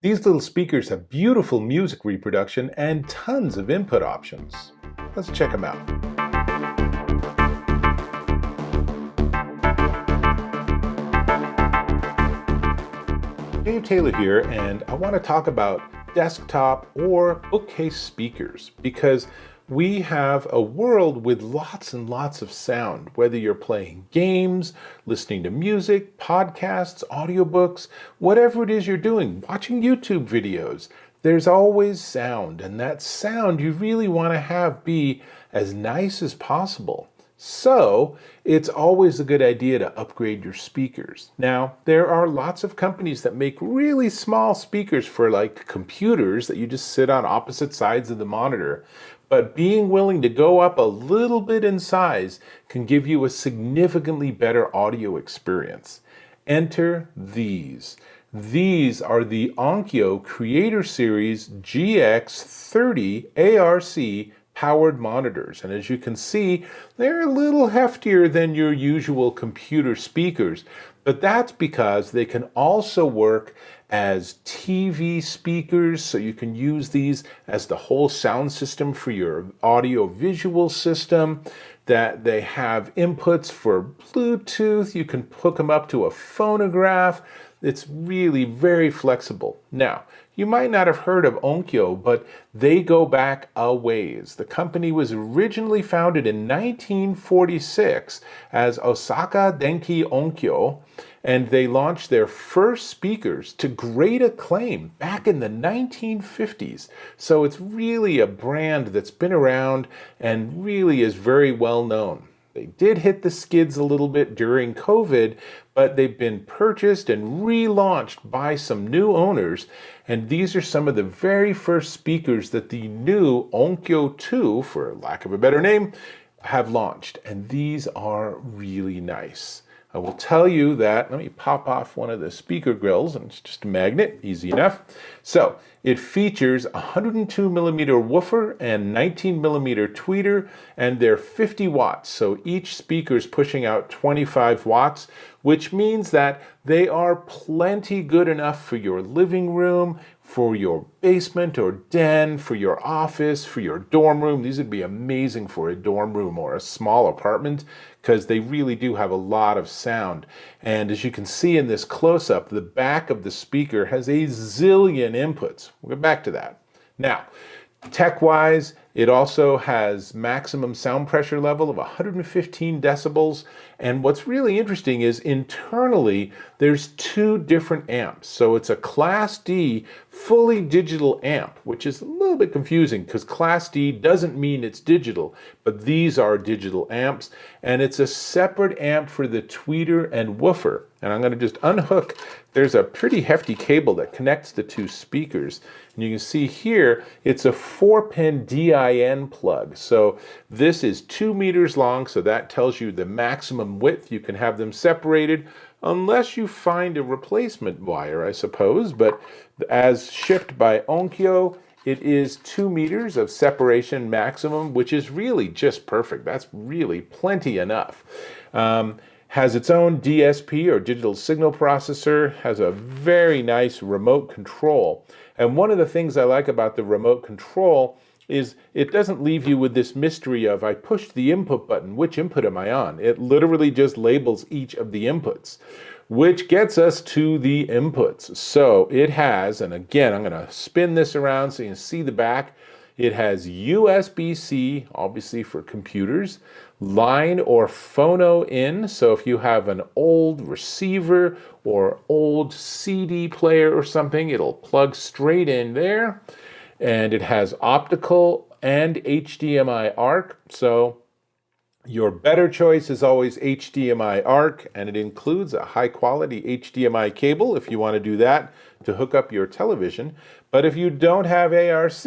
These little speakers have beautiful music reproduction and tons of input options. Let's check them out. Dave Taylor here, and I want to talk about desktop or bookcase speakers because we have a world with lots and lots of sound, whether you're playing games, listening to music, podcasts, audiobooks, whatever it is you're doing, watching YouTube videos. There's always sound, and that sound you really want to have be as nice as possible. So it's always a good idea to upgrade your speakers. Now, there are lots of companies that make really small speakers for like computers that you just sit on opposite sides of the monitor. But being willing to go up a little bit in size can give you a significantly better audio experience. Enter these. These are the Onkyo Creator Series GX-30ARC Powered Monitors. And as you can see, they're a little heftier than your usual computer speakers, but that's because they can also work as TV speakers, so you can use these as the whole sound system for your audio-visual system, that they have inputs for Bluetooth, you can hook them up to a phonograph. It's really very flexible. Now, you might not have heard of Onkyo, but they go back a ways. The company was originally founded in 1946 as Osaka Denki Onkyo, and they launched their first speakers to great acclaim back in the 1950s. So it's really a brand that's been around and really is very well known. They did hit the skids a little bit during COVID, but they've been purchased and relaunched by some new owners. And these are some of the very first speakers that the new Onkyo 2, for lack of a better name, have launched. And these are really nice. I will tell you that, let me pop off one of the speaker grills, and it's just a magnet, easy enough. So it features a 102 millimeter woofer and 19 millimeter tweeter, and they're 50 watts. So each speaker is pushing out 25 watts, which means that they are plenty good enough for your living room, for your basement or den, for your office, for your dorm room. These would be amazing for a dorm room or a small apartment because they really do have a lot of sound. And as you can see in this close-up, the back of the speaker has a zillion inputs. We'll get back to that. Now, tech-wise, it also has maximum sound pressure level of 115 decibels. And what's really interesting is internally, there's two different amps. So it's a Class D fully digital amp, which is a little bit confusing because Class D doesn't mean it's digital, but these are digital amps. And it's a separate amp for the tweeter and woofer. And I'm going to just unhook. There's a pretty hefty cable that connects the two speakers. And you can see here, it's a 4-pin DIN plug. So this is 2 meters long, so that tells you the maximum width. You can have them separated unless you find a replacement wire, I suppose. But as shipped by Onkyo, it is 2 meters of separation maximum, which is really just perfect. That's really plenty enough. Has its own DSP or digital signal processor, has a very nice remote control. And one of the things I like about the remote control is it doesn't leave you with this mystery of I pushed the input button, which input am I on? It literally just labels each of the inputs, which gets us to the inputs. So it has, and again, I'm going to spin this around so you can see the back. It has USB-C, obviously for computers, line or phono in. So if you have an old receiver or old CD player or something, it'll plug straight in there. And it has optical and HDMI ARC. So your better choice is always HDMI ARC, and it includes a high quality HDMI cable if you want to do that to hook up your television. But if you don't have ARC,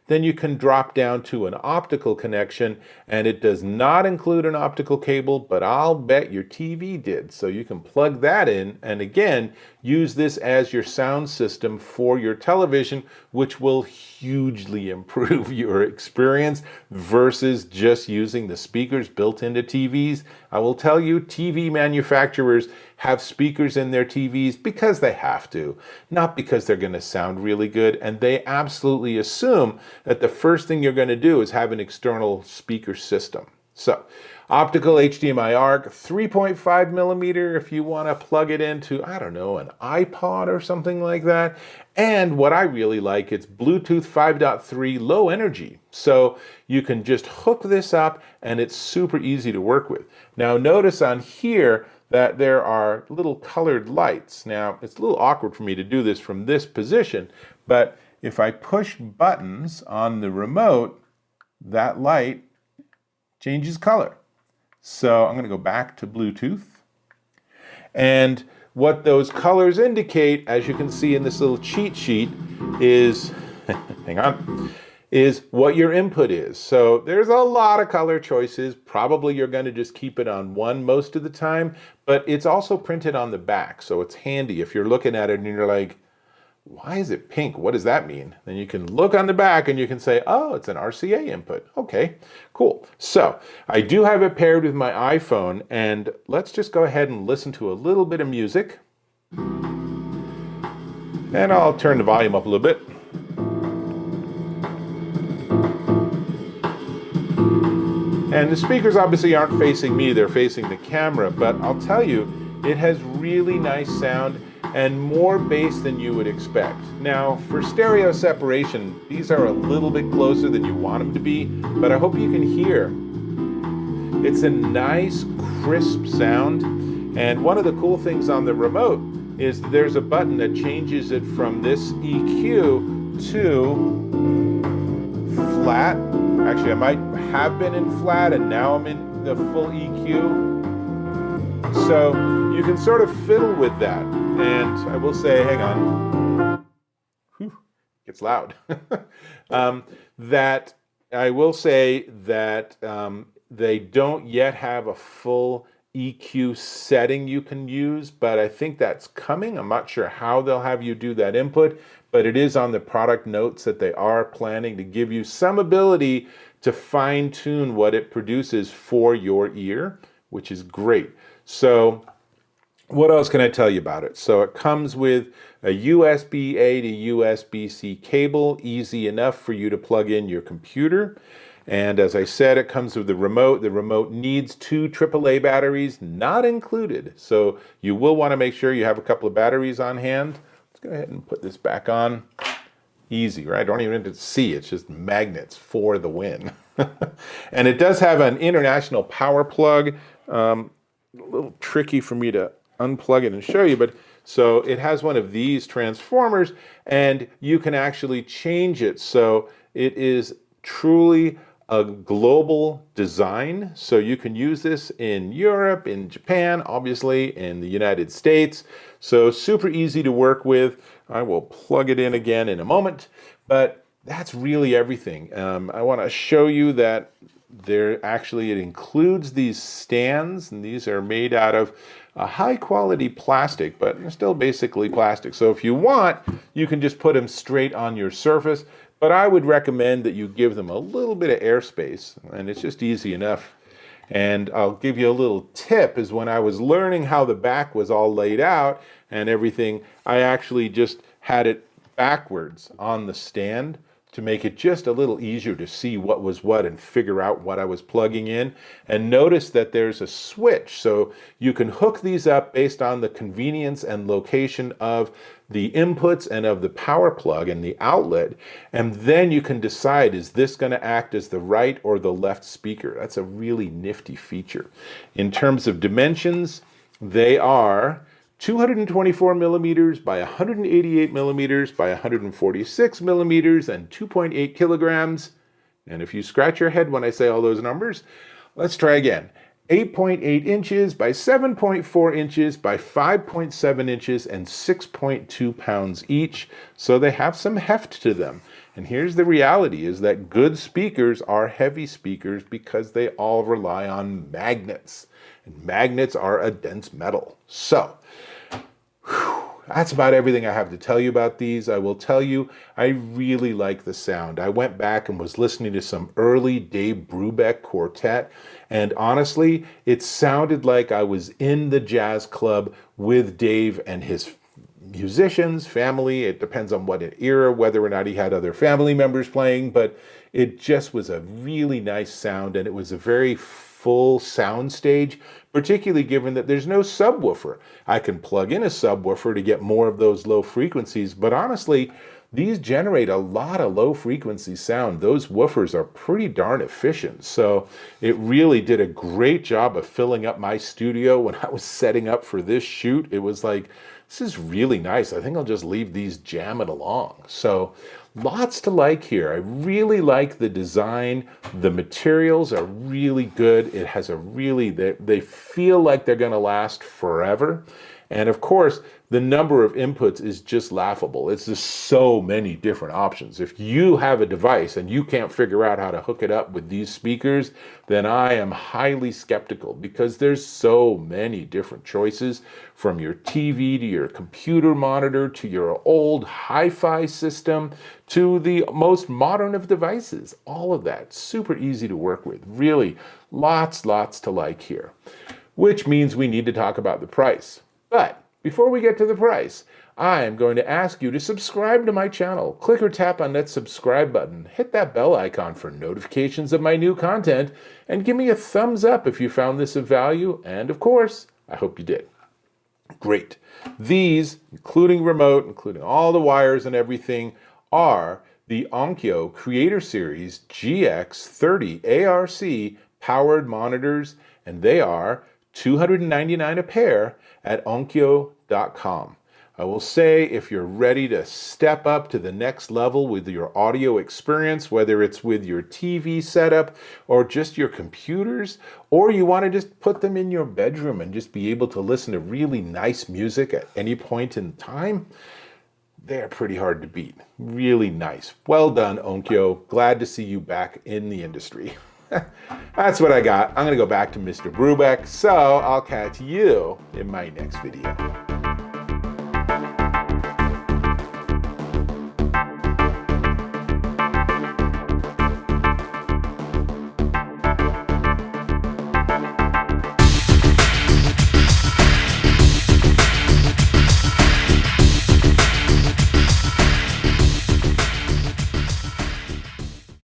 then you can drop down to an optical connection, and it does not include an optical cable, but I'll bet your TV did. So you can plug that in, and again, use this as your sound system for your television, which will hugely improve your experience versus just using the speakers built into TVs. I will tell you, TV manufacturers have speakers in their TVs because they have to, not because they're going to sound really good. And they absolutely assume that the first thing you're going to do is have an external speaker system. So, optical HDMI ARC, 3.5 millimeter if you want to plug it into, I don't know, an iPod or something like that. And what I really like, it's Bluetooth 5.3 low energy. So you can just hook this up and it's super easy to work with. Now notice on here that there are little colored lights. Now it's a little awkward for me to do this from this position, but if I push buttons on the remote, that light changes color. So I'm going to go back to Bluetooth. And what those colors indicate, as you can see in this little cheat sheet, is, hang on, is what your input is. So there's a lot of color choices. Probably you're going to just keep it on one most of the time, but it's also printed on the back. So it's handy if you're looking at it and you're like, why is it pink? What does that mean? Then you can look on the back and you can say, oh, it's an RCA input. Okay, cool. So I do have it paired with my iPhone, and let's just go ahead and listen to a little bit of music. And I'll turn the volume up a little bit. And the speakers obviously aren't facing me, they're facing the camera, but I'll tell you, it has really nice sound and more bass than you would expect. Now, for stereo separation, these are a little bit closer than you want them to be, but I hope you can hear. It's a nice, crisp sound, and one of the cool things on the remote is there's a button that changes it from this EQ to flat. Actually, I might have been in flat, and now I'm in the full EQ. So you can sort of fiddle with that. And I will say, hang on, whew, gets loud. That I will say that they don't yet have a full EQ setting you can use, but I think that's coming. I'm not sure how they'll have you do that input, but it is on the product notes that they are planning to give you some ability to fine tune what it produces for your ear, which is great. So what else can I tell you about it? So it comes with a USB-A to USB-C cable, easy enough for you to plug in your computer. And as I said, it comes with the remote. The remote needs 2 AAA batteries, not included. So you will want to make sure you have a couple of batteries on hand. Let's go ahead and put this back on. Easy, right? I don't even have to see. It's just magnets for the win. And it does have an international power plug. A little tricky for me to unplug it and show you, but so it has one of these transformers, and you can actually change it. So it is truly a global design. So you can use this in Europe, in Japan, obviously, in the United States. So super easy to work with. I will plug it in again in a moment, but that's really everything. I want to show you that it includes these stands, and these are made out of a high quality plastic, but they're still basically plastic. So if you want, you can just put them straight on your surface, but I would recommend that you give them a little bit of airspace, and it's just easy enough. And I'll give you a little tip, is when I was learning how the back was all laid out and everything, I actually just had it backwards on the stand to make it just a little easier to see what was what and figure out what I was plugging in. And notice that there's a switch, so you can hook these up based on the convenience and location of the inputs and of the power plug and the outlet, and then you can decide, is this going to act as the right or the left speaker? That's a really nifty feature. In terms of dimensions, they are 224 millimeters by 188 millimeters by 146 millimeters and 2.8 kilograms. And if you scratch your head when I say all those numbers, let's try again. 8.8 inches by 7.4 inches by 5.7 inches and 6.2 pounds each. So they have some heft to them. And here's the reality, is that good speakers are heavy speakers because they all rely on magnets. And magnets are a dense metal. So, that's about everything I have to tell you about these. I will tell you, I really like the sound. I went back and was listening to some early Dave Brubeck quartet, and honestly, it sounded like I was in the jazz club with Dave and his musicians, family. It depends on what era, whether or not he had other family members playing, but it just was a really nice sound, and it was a very full sound stage, particularly given that there's no subwoofer. I can plug in a subwoofer to get more of those low frequencies, but honestly, these generate a lot of low frequency sound. Those woofers are pretty darn efficient. So it really did a great job of filling up my studio when I was setting up for this shoot. It was like, this is really nice. I think I'll just leave these jamming along. So lots to like here. I really like the design. The materials are really good. It has a really, they feel like they're gonna last forever. And of course, the number of inputs is just laughable. It's just so many different options. If you have a device and you can't figure out how to hook it up with these speakers, then I am highly skeptical, because there's so many different choices, from your TV to your computer monitor to your old hi-fi system to the most modern of devices. All of that super easy to work with. Really lots to like here, which means we need to talk about the price. But before we get to the price, I am going to ask you to subscribe to my channel. Click or tap on that subscribe button, hit that bell icon for notifications of my new content, and give me a thumbs up if you found this of value, and of course, I hope you did. Great. These, including remote, including all the wires and everything, are the Onkyo Creator Series GX-30ARC Powered Monitors, and they are $299 a pair at onkyo.com. I will say, if you're ready to step up to the next level with your audio experience, whether it's with your TV setup or just your computers, or you want to just put them in your bedroom and just be able to listen to really nice music at any point in time, they're pretty hard to beat. Really nice. Well done, Onkyo. Glad to see you back in the industry. That's what I got. I'm going to go back to Mr. Brubeck, so I'll catch you in my next video.